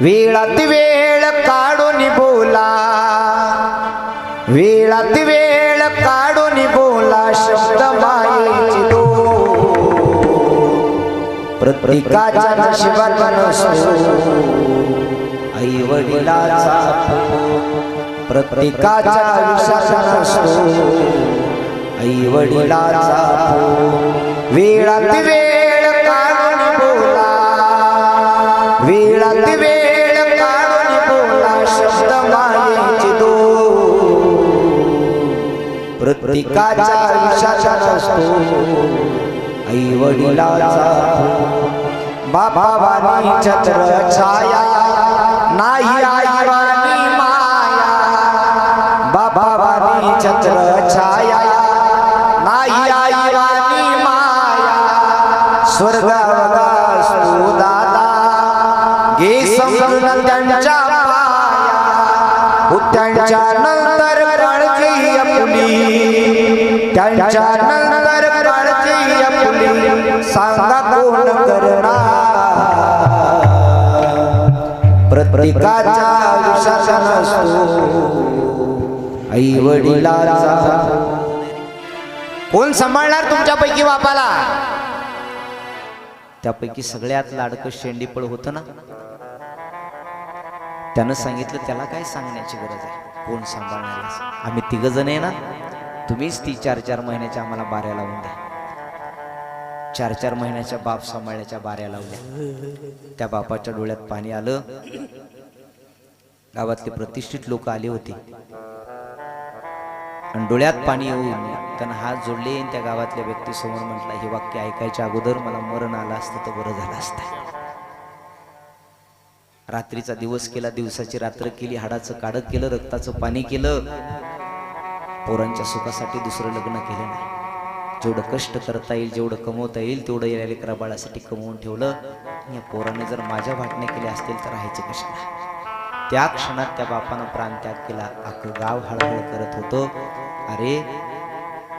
वेळात वेळ काढून बोला, वेळात वेळ काढून बोला, शब्द मायेची दो प्रत्येकाच्या नशिबात नसतो आई वडिलाचा, प्रत्येकाच्या आयुष्यात नसतो आई वडिलाचा। वेळात वेळ काढून बोला, वेळात वेळ काढून बोला, शब्द मायेची दो प्रत्येकाच्या आयुष्यात नसतो आई वडिलाचा। बापावानी छत्र छाया नाही आई वाणी माया, बापावानी छत्र छाया नाही आई वाणी माया। स्वर्गावगा असतो दादा घे समजून त्यांच्या पाया, त्यांच्या नंतर काळजी आपुली, त्यांच्या नंतर काळजी आपुली, सांगा कोण करणार प्रत्येकाच्या आयुष्यात नसतो आई वडिलाचा। कोण सांभाळणार तुमच्यापैकी बापाला? त्यापैकी सगळ्यात लाडकं शेंडीपळ होतं ना, त्यानं सांगितलं त्याला काय सांगण्याची गरज आहे, कोण सांभाळणार आहे? आम्ही तिघ जण आहे ना, तुम्हीच ती 4-4 महिन्याच्या आम्हाला बाऱ्या लावून द्या। 4-4 महिन्याच्या बाप सांभाळण्याच्या बाऱ्या लावल्या। त्या बापाच्या डोळ्यात पाणी आलं। गावातले प्रतिष्ठित लोक आले होते आणि डोळ्यात पाणी येऊन त्यानं हात जोडले आणि त्या गावातल्या व्यक्तीसमोर म्हटलं, हे वाक्य ऐकायच्या अगोदर मला मरण आलं असतं तर बरं झालं असतं। रात्रीचा दिवस केला, दिवसाची रात्र केली, हाडाचं काढत केलं, रक्ताचं पाणी केलं, पोरांच्या सुखासाठी दुसरं लग्न केलं नाही। जेवढं कष्ट करता येईल, जेवढं कमवता येईल तेवढं या लेकरा बाळासाठी कमवून ठेवलं। या पोराने जर माझ्या वाटण्या केल्या असतील तर राहायचं कशाला? त्या क्षणात त्या बापानं प्राणत्याग केला। अख्खं गाव हळहळ करत होतं, अरे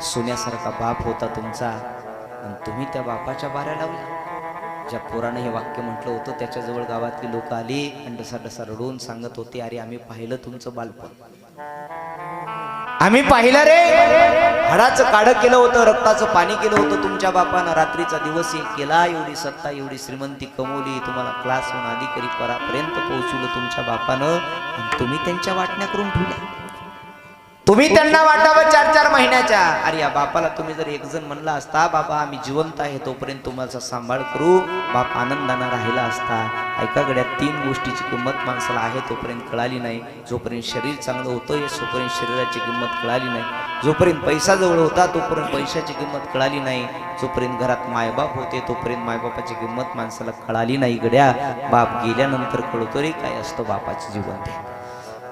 सोन्यासारखा बाप होता तुमचा आणि तुम्ही त्या बापाच्या बाऱ्या लावल्या। ज्या पोरानं हे वाक्य म्हटलं होतं त्याच्याजवळ गावातली लोक आली आणि डसा रडून सांगत होते, अरे आम्ही पाहिलं तुमचं बालपण, आम्ही पाहिलं रे, हाडाचं काढं केलं होतं, रक्ताचं पाणी केलं होतं तुमच्या बापानं, रात्रीचा दिवस एक केला, एवढी सत्ता एवढी श्रीमंती कमवली, तुम्हाला क्लासहून अधिकारी परापर्यंत पोहोचवलं तुमच्या बापानं आणि तुम्ही त्यांच्या वाटण्या करून ठेवल्या। तुम्ही त्यांना वाटावं 4-4 महिन्याच्या। अरे या बापाला तुम्ही जर एक जण म्हणला असता, बाबा आम्ही जिवंत आहे तोपर्यंत तुम्हाला सांभाळ करू, बाप आनंदाने राहिला असता। एका गड्यात 3 गोष्टीची किंमत माणसाला आहे तोपर्यंत कळाली नाही। जोपर्यंत शरीर चांगलं होतं तोपर्यंत शरीराची किंमत कळाली नाही, जोपर्यंत पैसा जवळ होता तोपर्यंत पैशाची किंमत कळाली नाही, जोपर्यंत घरात मायबाप होते तोपर्यंत मायबापाची किंमत माणसाला कळाली नाही। गड्या बाप गेल्यानंतर कळतो रे काय असतं बापाचं जीवन ते।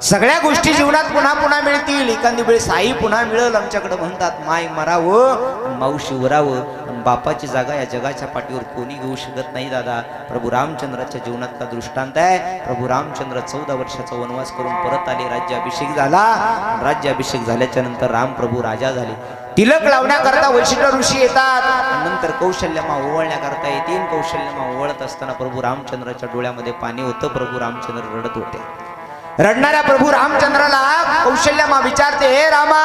सगळ्या गोष्टी जीवनात पुन्हा पुन्हा मिळतील, एखादी वेळ साई पुन्हा मिळेल आमच्याकडे म्हणतात। माय मरावं मावशी उरावं, बापाची जागा या जगाच्या पाठीवर कोणी घेऊ शकत नाही दादा। प्रभू रामचंद्राच्या जीवनातला दृष्टांत आहे। प्रभू रामचंद्र 14 वर्षाचा वनवास करून परत आले, राज्याभिषेक झाला। राज्याभिषेक झाल्याच्या नंतर राम प्रभू राजा झाले। तिलक लावण्याकरता वैशिष्ट्य ऋषी येतात, नंतर कौशल्यमा ओवळण्याकरता येतील। कौशल्यमा ओवळत असताना प्रभू रामचंद्राच्या डोळ्यामध्ये पाणी होतं, प्रभू रामचंद्र रडत होते। रडणाऱ्या प्रभू रामचंद्राला कौशल्यमा विचारते, हे रामा,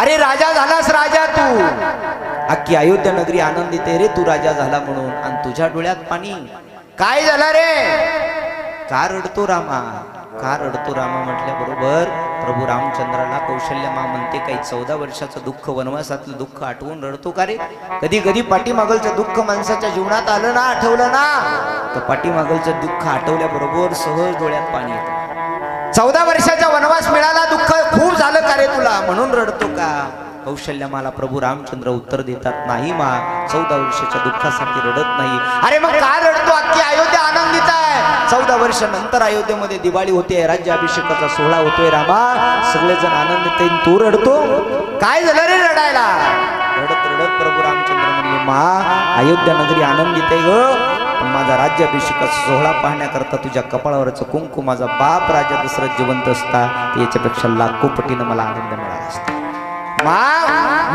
अरे राजा झालास राजा तू, अख्खी अयोध्या नगरी आनंदित आहे रे तू राजा झाला म्हणून, आणि तुझ्या डोळ्यात पाणी काय झालं रे? का रडतो रामा, का रडतो रामा म्हटल्याबरोबर प्रभू रामचंद्राला कौशल्यमा म्हणते, काही 14 वर्षाचं दुःख, वनवासातलं दुःख आठवून रडतो का रे? कधी कधी पाठीमागलचं दुःख माणसाच्या जीवनात आलं ना, आठवलं ना, तर पाठीमागलचं दुःख आठवल्याबरोबर सहज डोळ्यात पाणी येतं। 14 वर्षाचा वनवास मिळाला, दुःख खूप झालं का रे तुला, म्हणून रडतो का? कौशल्यमाला प्रभू रामचंद्र उत्तर देतात, नाही मा, 14 वर्षाच्या दुःखासाठी रडत नाही। अरे मग का रडतो? अख्खी अयोध्या आनंदित आहे। 14 वर्ष नंतर अयोध्येमध्ये दिवाळी होते, राज्याभिषेकाचा सोहळा होतोय रामा, सगळेजण आनंदित आहे, तू रडतो? काय झालं रे रडायला? रडत रडत प्रभू रामचंद्र म्हणले, मा, अयोध्या नगरी आनंदित आहे ग, पण माझा राज्याभिषेकाचा सोहळा पाहण्याकरता तुझ्या कपाळावरचं कुंकू माझा बाप राजा दशरथ जिवंत असता याच्यापेक्षा लाखो पटीनं मला आनंद मिळाला असता।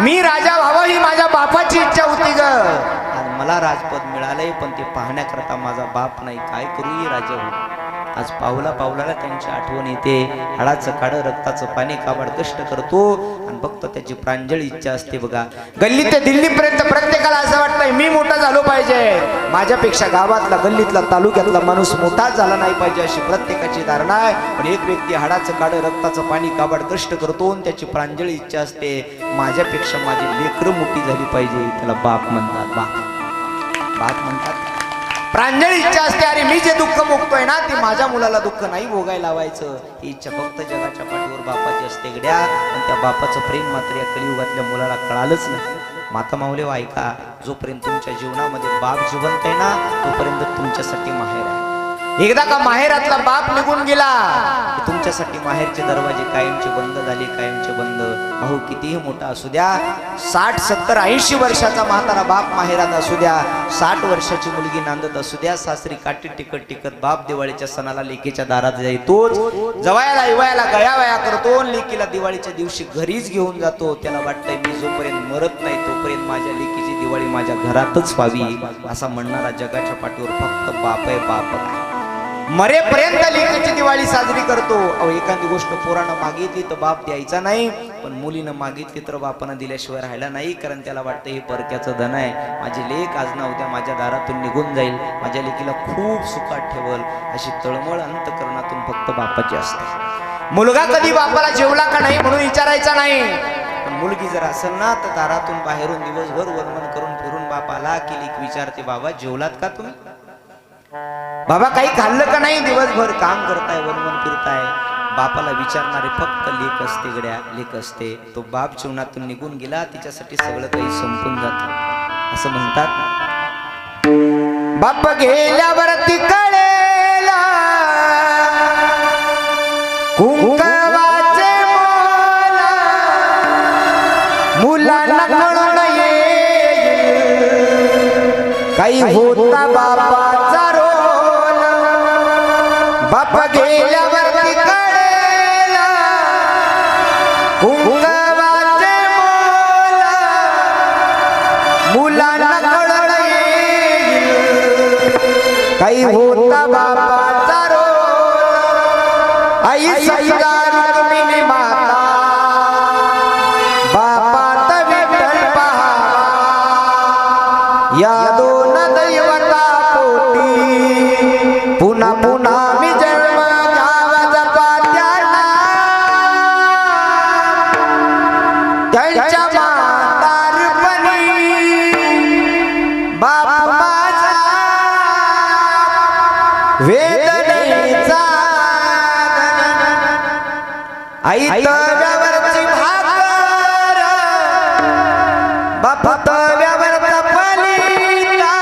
मी राजा व्हावं ही माझ्या बापाची इच्छा होती ग, आणि मला राजपद मिळालंय, पण ते पाहण्याकरता माझा बाप नाही, काय करू राजा हो। आज पावला पावलाला त्यांची आठवण येते. हाडाचं काढं रक्ताचं पाणी काबाड कष्ट करतो आणि फक्त त्याची प्रांजळ इच्छा असते बघा. गल्ली ते दिल्लीपर्यंत प्रत्येकाला असं वाटतंय मी मोठा झालो पाहिजे, माझ्यापेक्षा गावातला गल्लीतला तालुक्यातला माणूस मोठा झाला नाही पाहिजे अशी प्रत्येकाची धारणा आहे. पण एक व्यक्ती हाडाचं काढं रक्ताचं पाणी काबाड कष्ट करतो आणि त्याची प्रांजळ इच्छा असते माझ्यापेक्षा माझी लेकरं मोठी झाली पाहिजे. त्याला बाप म्हणतात. बाप म्हणतात. प्रांजळ इच्छा असते अरे मी जे दुःख भोगतोय ना ते माझ्या मुलाला दुःख नाही भोगायला लावायचं. ही इच्छा फक्त जगाच्या पाठीवर बापाची असते गड्या. पण त्या बापाचं प्रेम मात्र या कलियुगातल्या मुलाला कळालंच नाही. माता माऊली ऐका, जोपर्यंत तुमच्या जीवनामध्ये बाप जिवंत आहे ना तोपर्यंत तुमच्यासाठी माहेर आहे. एकदा का माहेरातला बाप निघून गेला तुमच्यासाठी माहेरचे दरवाजे कायमचे बंद झाले. कायमचे बंद. भाऊ कितीही मोठा असू द्या, 60, 70, 80 वर्षाचा म्हातारा बाप माहेरात असू द्या, 60 वर्षाची मुलगी नांदत असू द्या, सासरी काठी टिकट टिकत बाप दिवाळीच्या सणाला लेकीच्या दारात जाईतोच. जवायला इवायला गयावया करतो, लेकीला दिवाळीच्या दिवशी घरीच घेऊन जातो. त्याला वाटतंय मी जोपर्यंत मरत नाही तोपर्यंत माझ्या लेकीची दिवाळी माझ्या घरातच व्हावी असा म्हणणारा जगाच्या पाठीवर फक्त बाप आहे. बाप मरेपर्यंत लेकीची दिवाळी साजरी करतो. अहो एखादी गोष्ट पोरानं मागितली तर बाप द्यायचा नाही, पण मुलीनं मागितली तर बापानं दिल्याशिवाय राहायला नाही. कारण त्याला वाटतं हे परक्याचं धन आहे, माझी लेक आज ना उद्या माझ्या दारातून निघून जाईल, माझ्या लेकीला खूप सुखात ठेवल अशी तळमळ अंतकरणातून फक्त बापाची असते. मुलगा कधी बापाला जेवला का नाही म्हणून विचारायचा नाही, पण मुलगी जर असेल ना तर दारातून बाहेरून दिवसभर वनवन करून फिरून बापाला की लेक विचारते बाबा जेवलात का तुम्ही, बाबा काही खाल्लं का नाही, दिवसभर काम करताय वनवन फिरताय. बापाला विचारणारे फक्त लेक असते गड्या, लेक असते. तो बाप जीवनातून निघून गेला तिच्यासाठी सगळं काही संपून जात असं म्हणतात. बाप गेल्यावरती कळेला कुंकवाचे मोला, मुलांना कळून येईल काही होता बापाचा रोल. बाप गेल्यावरती कळेला कुंकवाचे मोला, मुलांना कळून येईल काही होता बापाचा रोल. आई सईदा रुक्मिणी माता बापात विठ्ठल पहावा, या दोन दैवता पोटी पुन्हा पुन्हा मी जन्म घ्यावा जपा त्यांना. त्यांच्या म्हातारपणी बाप माझा वेदनेचा आई तव्यावरची भाकर बाप तव्यावरचा पलिता,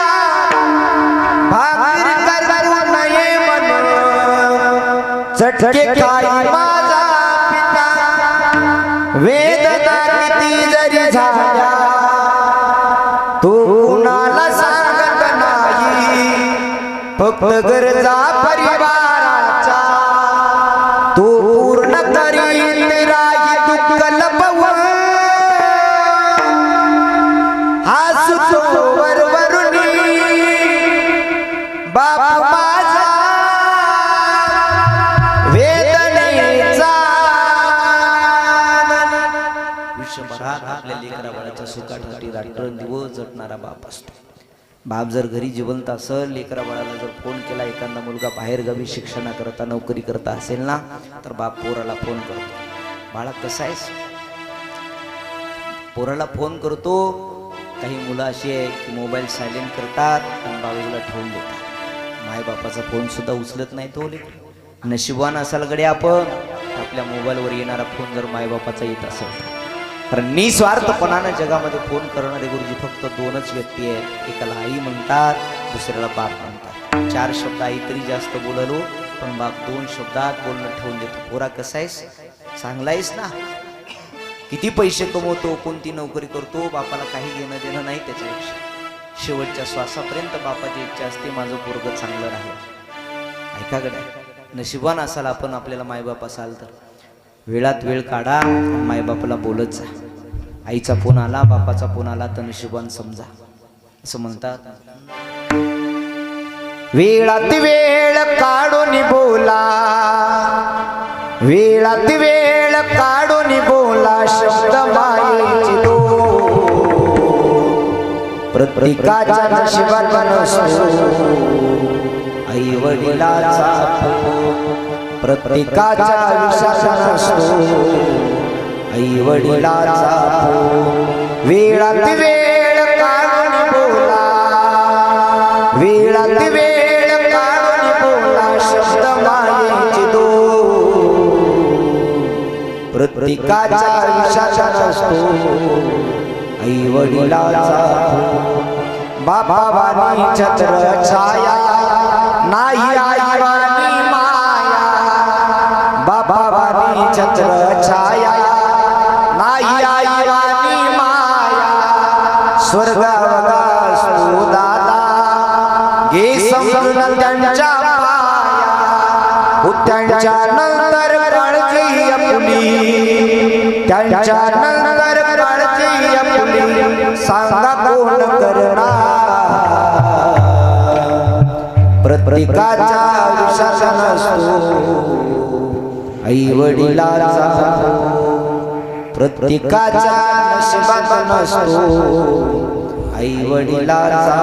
भाकर करू नये म्हणून चटके खाई माझा पिता. वेदना किती जरी झाल्या तू कुणाला सांगत नाही, फक्त गरजा परिवाराचा तू पूर्ण करीत राही दुःख लपवून. हसतो वरवरुनी बाप माझा वेदनेचा. विश्वभरात आपल्या लेकरा बाळाच्या सुखासाठी रात्रंदिवस झटणारा बाप असतो. बाप जर घरी जिवंत असेल, लेकरा बाळाला जर फोन केला, एखादा मुलगा बाहेरगावी शिक्षणाकरता नोकरी करता असेल ना तर बाप पोराला फोन करतो, बाळा कसा आहेस. पोराला फोन करतो. काही मुलं अशी आहे की मोबाईल सायलेंट करतात आणि बाजूला ठेवून देतात. मायबापाचा फोन सुद्धा उचलत नाही तो लेकरू. नशिबान असाल गडे आपण, आपल्या मोबाईलवर येणारा फोन जर मायबापाचा येत असेल तर. कारण निस्वार्थपणानं जगामध्ये फोन करणारे गुरुजी फक्त दोनच व्यक्ती आहेत. एकाला आई म्हणतात, दुसऱ्याला बाप म्हणतात. 4 शब्द आई तरी जास्त बोललो, पण बाप 2 शब्दात बोलणं ठेवून देतो. पोरा कसा आहेस, चांगला आहेस ना, किती पैसे कमवतो, कोणती नोकरी करतो, बापाला काही घेणं देणं नाही त्याच्यापेक्षा. शेवटच्या श्वासापर्यंत बापाची इच्छा असते माझं पोरगं चांगलं राहील. ऐका गड्या, नशिबान असाल आपण, आपल्याला मायबाप असाल तर वेळात वेळ काढा, मायबापाला बोलत जा. आईचा फोन आला, बापाचा फोन आला तर नशिबान समजा असं म्हणतात. वेळात वेळ काढून बोला वेळात वेळ काढून बोला शब्द मायेची दो प्रत्येकाच्या नशिबात नसतो आई वडिलाचा प्रत्येकाच्या आयुष्यात नसतो आई वडिलाचा वेळात वेळ काढून बोला वेळात वेळ काढून बोला शब्द मायेची दो प्रत्येकाच्या आयुष्यात नसतो आई वडिलाचा बाबा वाणी छत्र छाया नाही आई वाणी माया बाबा वाणी छत्र छाया नाही आई वाणी माया स्वर्गावगा असतो दादा घे समजून त्यांच्या पाया त्यांच्या नंतर काळजी आपली त्यांच्या नंतर काळजी आपली सांगा कोण करणार प्रत्येकाच्या आयुष्यात नसतो आई वडिलाचा प्रत्येकाच्या नशिबात नसतो आई वडिलाचा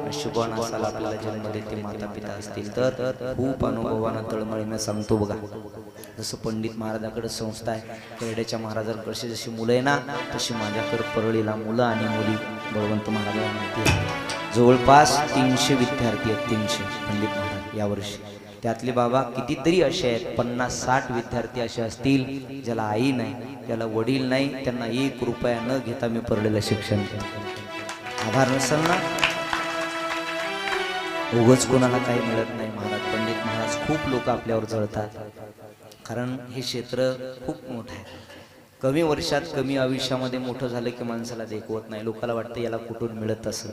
नशिबान असाल आपल्याला जन्म देते माता पिता असतील तर खूप अनुभवानं तळमळीनं सांगतो बघा. जसं पंडित महाराजांकडे संस्था आहे खेड्याच्या महाराजांकडे जशी मुलं आहे ना तशी माझ्याकडे परळीला मुलं आणि मुली बळवंत महाराजांना माहिती आहे. जवळपास 300 विद्यार्थी आहेत 300 पंडित महाराज यावर्षी. त्यातले बाबा कितीतरी असे आहेत 50-60 विद्यार्थी असे असतील ज्याला आई नाही ज्याला वडील नाही त्यांना 1 रुपया न घेता मी परळीला शिक्षण देतो. आधार नसेल ना उगाच कोणाला काही मिळत नाही. महाराज पंडित महाराज खूप लोक आपल्यावर जळतात कारण हे क्षेत्र खूप मोठं आहे. कमी वर्षात कमी आयुष्यामध्ये मोठं झालं की माणसाला देखवत नाही. लोकांना वाटतं याला कुठून मिळत असेल.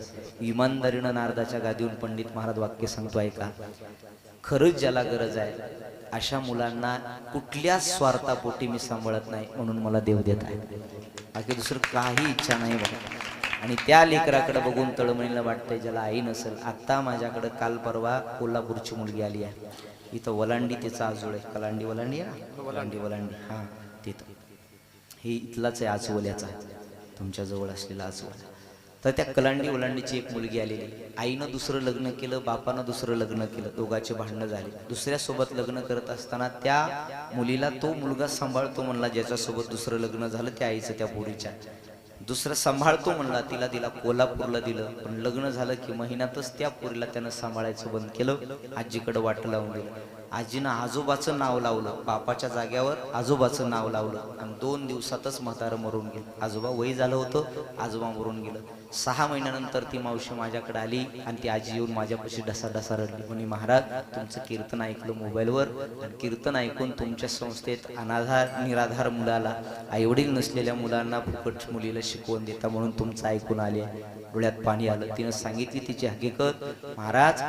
इमानदारीनं नारदाच्या गादीवरून पंडित महाराज वाक्य सांगतो ऐका. खरंच ज्याला गरज आहे अशा मुलांना कुठल्याच स्वार्थापोटी मी सांभाळत नाही म्हणून मला देव देत आहे. बाकी दुसरं काही इच्छा नाही बघा. आणि त्या लेकराकडे बघून तळमळीला वाटतंय ज्याला आई नसेल. आत्ता माझ्याकडे काल परवा कोल्हापूरची मुलगी आली आहे. इथं वलांडी तिचा आजोळ आहे. कलांडी वलांडी आहे ना वलांडी हां तिथं हे इथलाच आहे आजोल्याचा तुमच्या जवळ असलेला आजोला. तर त्या कलांडी वलांडीची एक मुलगी आलेली. आईनं दुसरं लग्न केलं बापानं दुसरं लग्न केलं. दोघांचे भांडणं झाले. दुसऱ्यासोबत लग्न करत असताना त्या मुलीला तो मुलगा सांभाळतो म्हणला ज्याच्यासोबत दुसरं लग्न झालं त्या आईचं त्या पोरीच्या. दुसरं सांभाळतो म्हणला तिला दिला कोल्हापूरला दिलं. पण लग्न झालं की महिन्यातच त्या पोरीला त्यानं सांभाळायचं बंद केलं. आजीकडे वाट लावून दिलं. आजीनं आजोबाचं नाव लावलं. बापाच्या जाग्यावर आजोबाचं नाव लावलं आणि 2 दिवसातच म्हातारं मरून गेलं. आजोबा वय झालं होतं आजोबा मरून गेलं. 6 महिन्यानंतर ती मावशी माझ्याकडे आली आणि ती आजी येऊन माझ्यापाशी ढसा रडली. म्हणे महाराज तुमचं कीर्तन ऐकलं मोबाईलवर आणि कीर्तन ऐकून तुमच्या संस्थेत अनाधार निराधार मुलाला आईवडील नसलेल्या मुलांना फुकट मुलीला शिकवून देता म्हणून तुमचं ऐकून आले. डोळ्यात पाणी आलं. तिनं सांगितली तिची हकीकत. महाराज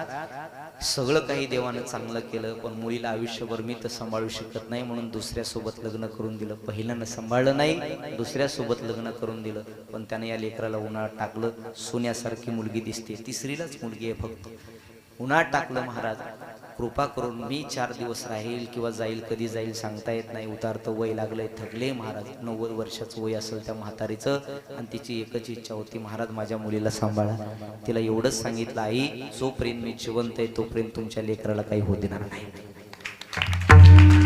सगळं काही देवानं चांगलं केलं पण मुलीला आयुष्यभर मी तर सांभाळू शकत नाही म्हणून दुसऱ्यासोबत लग्न करून दिलं. पहिल्यानं सांभाळलं नाही दुसऱ्यासोबत लग्न करून दिलं पण त्याने या लेकराला उन्हाळ्यात टाकलं. सोन्यासारखी मुलगी दिसते. 3रीलाच मुलगी आहे फक्त. उन्हाळ्यात टाकलं. महाराज कृपा करून मी 4 दिवस राहील किंवा जाईल कधी जाईल सांगता येत नाही. उतारतं वय लागलंय थकले. महाराज 90 वर्षाचं वय असेल त्या म्हातारीचं आणि तिची एकच इच्छा होती महाराज माझ्या मुलीला सांभाळा. तिला एवढंच सांगितलं आई जोपर्यंत मी जिवंत आहे तोपर्यंत तुमच्या लेकराला काही होऊ देणार नाही.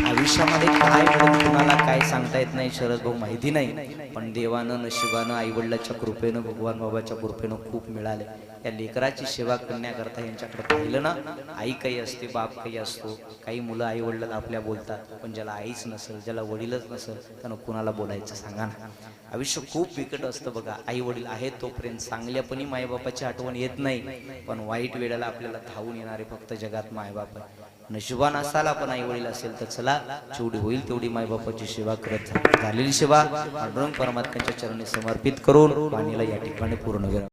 आयुष्यामध्ये काय मिळेल कुणाला काय सांगता येत नाही शरद भाऊ माहिती नाही. पण देवानं नशिबानं आईवडिलाच्या कृपेनं भगवान बाबाच्या कृपेनं खूप मिळाले. या लेकराची सेवा करण्याकरता यांच्याकडे पाहिलं ना आई काही असते बाप काही असतो. काही मुलं आई वडिलांना आपल्या बोलतात पण ज्याला आईच नसेल ज्याला वडीलच नसेल त्यानं कुणाला बोलायचं सांगा ना. आयुष्य खूप बिकट असतं बघा. आई वडील आहेत तोपर्यंत चांगल्यापणी मायबापाची आठवण येत नाही पण वाईट वेळेला आपल्याला धावून येणारे फक्त जगात मायबाप आहे. नशिबान असाल आपण आई वडील असेल तर चला जेवढी होईल तेवढी मायबापाची सेवा करत झालेली सेवा परमात्म्याच्या चरणी समर्पित करून वाणीला या ठिकाणी पूर्ण करा.